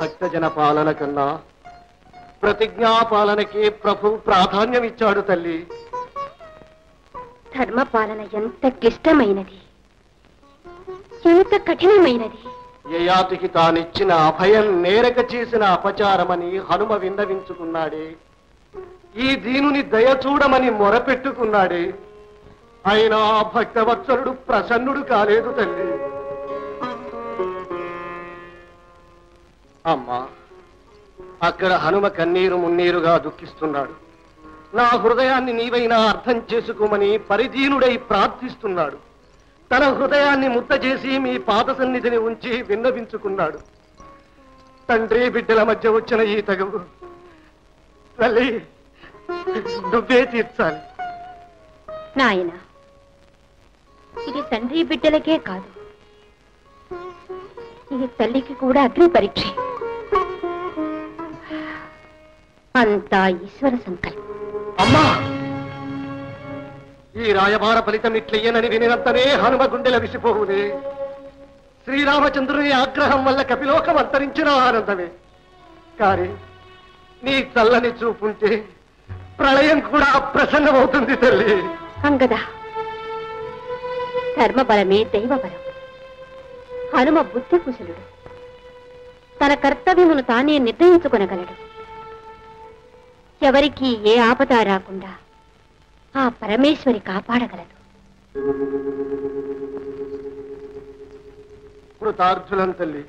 భక్తజన పాలన కన్నా ప్రతిజ్ఞా పాలనకి ప్రభు ప్రాధాన్యం ఇచ్చాడు తల్లి. ధర్మపాలన ఎంత క్లిష్టమైనది, ఎంత కఠినమైనది. యయాతికి తానిచ్చిన అభయం నేరక చేసిన అపచారమని హనుమ విన్నవించుకున్నాడే. ఈ దీనుని దయ చూడమని మొరపెట్టుకున్నాడే. అయినా భక్తవత్సలుడు ప్రసన్నుడు కాలేదు తల్లి. అమ్మా, అక్కడ హనుమ కన్నీరు మున్నీరుగా దుఃఖిస్తున్నాడు. నా హృదయాన్ని నీవైనా అర్థం చేసుకోమని పరిదీనుడై ప్రార్థిస్తున్నాడు. తన హృదయాన్ని ముద్ద చేసి మీ పాద సన్నిధిని ఉంచి విన్నవించుకున్నాడు. తండ్రి బిడ్డల మధ్య వచ్చిన ఈ తగవు తల్లి నువ్వే తీర్చాలి. నాయన, ఇది తండ్రి బిడ్డలకే కాదు, ఇది తల్లికి కూడా అగ్ని పరీక్ష. అంతా ఈశ్వర సంకల్పం. అమ్మా, ఈ రాయబార ఫలితం ఇట్లయ్యనని వినినంతనే హనుమ గుండెల విసిపోవునే. శ్రీరామచంద్రుని ఆగ్రహం వల్ల కపిలోకం అంతరించిన ఆనందమే. కానీ నీ చల్లని చూపుంటే ప్రళయం కూడా ప్రసన్నమవుతుంది తల్లి. అంగదా, ధర్మబలమే దైవబలం. హనుమ బుద్ధి కుశలుడు, తన కర్తవ్యమును తానే నిర్ణయించుకొనగలడు. ఎవరికి ఏ ఆపద రాకుండా ఆ పరమేశ్వరి కాపాడగలదు. కృతార్థులం తల్లి.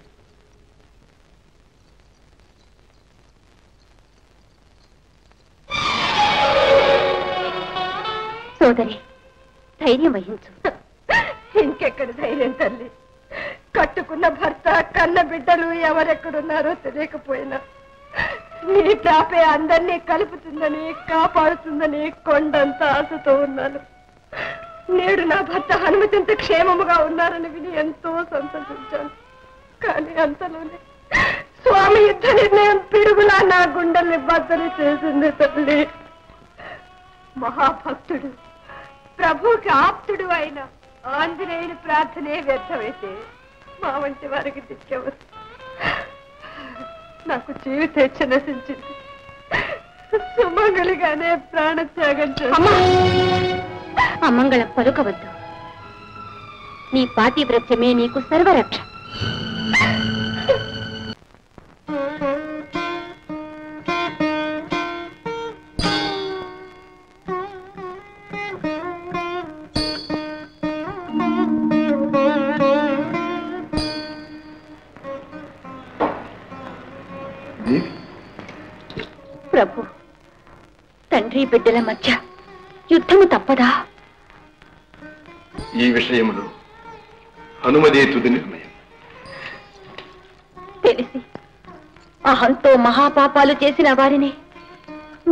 సోదరి, ధైర్యం వహించు. ఇంకెక్కడ ధైర్యం తల్లి? కట్టుకున్న భర్త, కన్న బిడ్డలు ఎవరెక్కడున్నారో తెలియకపోయినా నీ ప్రాపే అందరినీ కలుపుతుందని, కాపాడుతుందని కొండంత ఆశతో ఉన్నాను. నేడు నా భర్త హనుమతింత క్షేమముగా ఉన్నారని విని ఎంతో సంతోషించాను. కానీ అంతలోనే స్వామి యుద్ధ నిర్ణయం పిడుగులా నా గుండెల్ని బద్దలు చేసింది తల్లి. మహాభక్తుడు, ప్రభుకి ఆప్తుడు అయిన ఆంజనేయుని ప్రార్థనే వ్యర్థమైతే మా వంటి వారికి దిక్కెవరు? నాకు జీవితేచ్ఛ నశించింది. సుమంగళిగానే ప్రాణత్యాగం చేశాను. అమంగళం పలుకవద్దు. నీ పాతివ్రత్యమే నీకు సర్వరక్ష. ప్రభు, తండ్రి బిడ్డల మధ్య యుద్ధము తప్పదా? ఈ విషయంలో హనుమదే తుది నిర్ణయం. తెలిసి అహంతో మహాపాపాలు చేసిన వారిని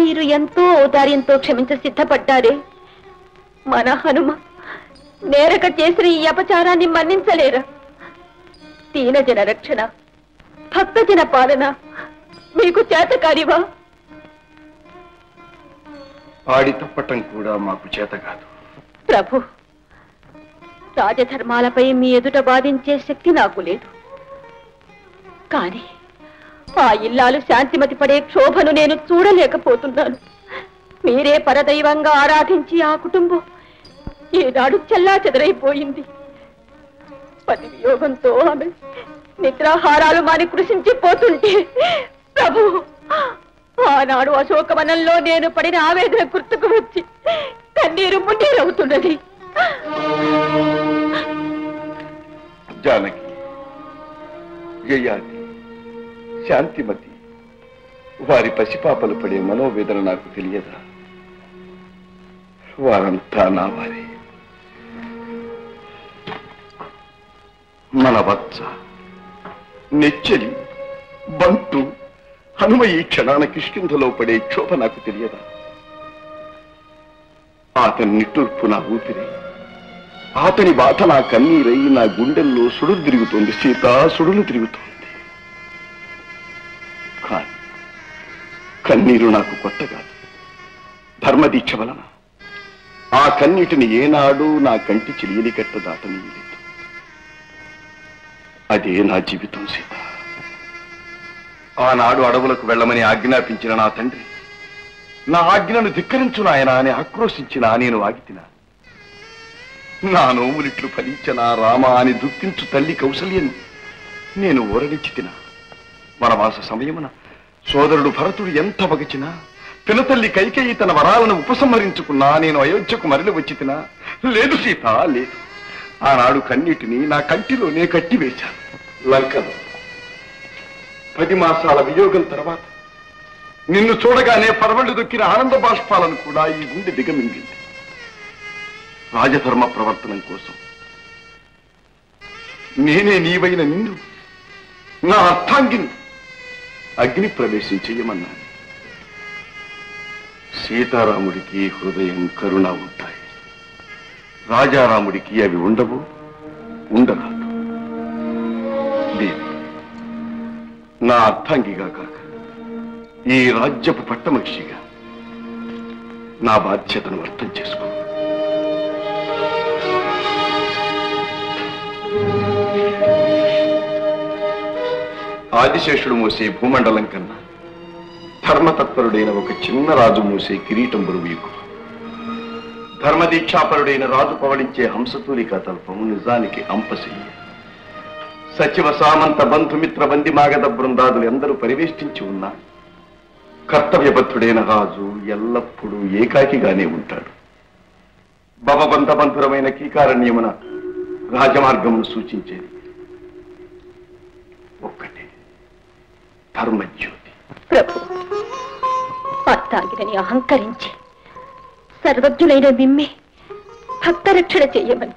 మీరు ఎంతో ఔదార్యంతో క్షమించ సిద్ధపడ్డారే. మన హనుమ నేరక చేసిన ఈ అపచారాన్ని మన్నించలేరా? దీనజన రక్షణ, భక్తజన పాలన మీకు చేతకారివా? ఆడి తప్పటం కూడా మాకు చేత కాదు. ప్రభు, రాజధర్మాలపై మీ ఎదుట బాధించే శక్తి నాకు లేదు. కానీ ఆ ఇల్లాలు శాంతిమతి పడే క్షోభను నేను చూడలేకపోతున్నాను. మీరే పరదైవంగా ఆరాధించి ఆ కుటుంబం ఈనాడు చెల్లా చెదరైపోయింది. పతి వియోగంతో ఆమె నిద్రాహారాలు మాని కృషించిపోతుంటే ప్రభు, ఆనాడు అశోకవనంలో నేను పడిన ఆవేదన గుర్తుకు వచ్చి కన్నీరు మున్నీరవుతున్నది. జానకి, యయాతి, శాంతిమతి వారి పసిపాపలు పడే మనోవేదన నాకు తెలియదా? వారంతా నా వారే. మన వత్స, నెచ్చలి, బంటు, హనుమ ఈ క్షణాన కిష్కింధలో పడే క్షోభ నాకు తెలియదా? అతని నిట్టూర్పు నా ఊపిరి, అతని బాధ నా కన్నీరై నా గుండెల్లో సుడులు తిరుగుతోంది. సీత, సుడులు తిరుగుతోంది. కానీ కన్నీరు నాకు కొత్త కాదు. ధర్మదీక్ష వలన ఆ కన్నీటిని ఏనాడు నా కంటి చిలియలి కట్ట దాటనీయలేదు. అదే నా జీవితం సీత. ఆనాడు అడవులకు వెళ్ళమని ఆజ్ఞాపించిన నా తండ్రి నా ఆజ్ఞను ధిక్కరించు నాయనా అని ఆక్రోశించిన నేను ఆగితినా. నా నోములిట్లు ఫలించిన రామ అని దుఃఖించు తల్లి కౌసల్యను నేను ఊరడించి తినా. వనవాస సమయమున సోదరుడు భరతుడు ఎంత వగచినా, పినతల్లి కైకేయి తన వరాలను ఉపసంహరించుకున్నా నేను అయోధ్యకు మరలి వచ్చి తినా. లేదు సీత, లేదు. ఆనాడు కన్నీటిని నా కంటిలోనే కట్టివేశాను. లంకలో 10 మాసాల వియోగం తర్వాత నిన్ను చూడగానే పరవళ్ళు దొక్కిన ఆనంద బాష్పాలను కూడా ఈ గుండె దిగమింగింది. రాజధర్మ ప్రవర్తనం కోసం నేనే నీవైన నిన్ను, నా అర్థాంగిని అగ్ని ప్రవేశం చెయ్యమన్నాను. సీతారాముడికి హృదయం కరుణ ఉంటాయి, రాజారాముడికి అవి ఉండవు, ఉండరాదు. దేవి, నా అర్థాంగిగా కాక ఈ రాజ్యపు పట్టమక్షిగా నా బాధ్యతను అర్థం చేసుకో. ఆదిశేషుడు మోసే భూమండలం కన్నా ధర్మతత్పరుడైన ఒక చిన్న రాజు మోసే కిరీటం బరువు ఎక్కువ. ధర్మదీక్షాపరుడైన రాజు పవళించే హంసతూలికా తల్పము నిజానికి అంపశయ్య. సచివ సామంత బంధుమిత్ర బందిమాగధ బృందాదులు ఎందరూ పరివేష్టించి ఉన్నా కర్తవ్యబద్ధుడైన రాజు ఎల్లప్పుడూ ఏకాకిగానే ఉంటాడు. భవబంధ బంధురమైన కీకారణ్యమున రాజమార్గమును సూచించేది ఒక్కటే, ధర్మజ్యోతి. ప్రభు, అర్థాగినని అహంకరించి సర్వజ్ఞులైన మిమ్మే భక్తరక్షణ చెయ్యమని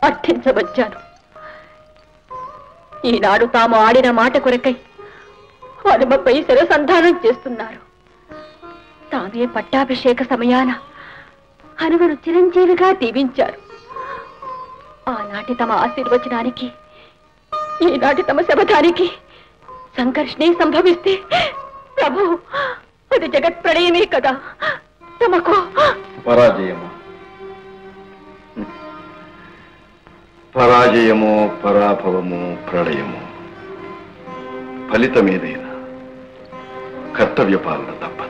అర్థించవచ్చాను. ఈనాడు తాము ఆడిన మాట కొరకై హనుమపై శిరసంధానం చేస్తున్నారు. తామే పట్టాభిషేక సమయాన హనుమను చిరంజీవిగా దీవించారు. ఆనాటి తమ ఆశీర్వచనానికి ఈనాటి తమ శబదానికి సంఘర్షణే సంభవిస్తే ప్రభు, అది జగత్ ప్రళయమే కదా. తమకు పరాజయమో పరాజయమో పరాభవమో ప్రళయమో ఫలితమేదైనా కర్తవ్య పాలన తప్పదు.